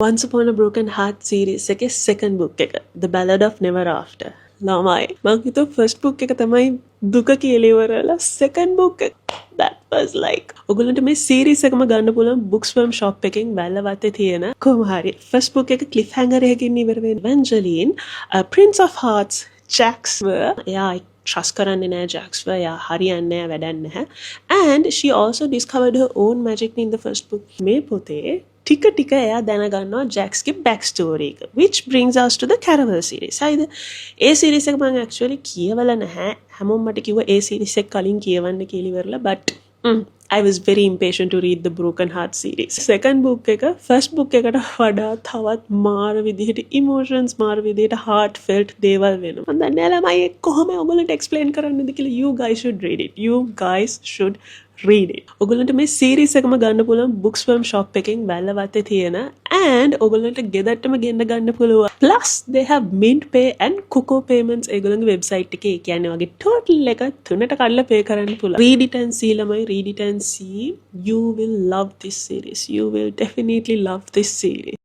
Once Upon a Broken Heart series එකේ second book එක The Ballad of Never After. ළමයි මං හිතුවා first book එක තමයි දුක කියලා ඉවරලා second book එක that was like ඔයගොල්ලන්ට මේ series එකම ගන්න පුළුවන් Booksworm shop එකෙන් වැල්ලවත්තේ තියෙන කොහොම හරි first book එක cliffhanger එකකින් ඉවර වෙන Evangeline Prince of Hearts Jax එයා trust කරන්නේ නැහැ Jax එයා හරියන්නේ නැහැ වැඩක් නැහැ and she also discovered her own magic in the first book මේ පොතේ ටික ටික එයා දැනගන්නවා ජැක්ස්ගේ බැක් ස්ටෝරි එක which brings us to the Caraval series. හරිද? ඒ series එක මම actually කියවලා නැහැ. හැමෝම මට කිව්වා ඒ series එක කලින් කියවන්න කියලා ඉවරලා but I was very impatient to read the Broken Heart series. Second book එක first book එකට වඩා තවත් මාර විදිහට emotions මාර විදිහට heartfelt දේවල් වෙනවා. මම දන්නේ නැහැ ළමයි කොහොම ඔයගොල්ලන්ට explain කරන්නද කියලා. You guys should read it. You guys should read it. ඔයගොල්ලන්ට මේ series එකම ගන්න පුළුවන් Booksworm shop එකෙන් වැල්ලවත්තේ තියෙන and ඔයගොල්ලන්ට ගෙදරටම ගෙන්න ගන්න පුළුවන්. Plus they have Mint Pay and Coco payments ඒගොල්ලන්ගේ website එකේ. ඒ කියන්නේ වගේ total එක 3ට කඩලා pay කරන්න පුළුවන්. Read it and see ළමයි read it and see. You will love this series. You will definitely love this series.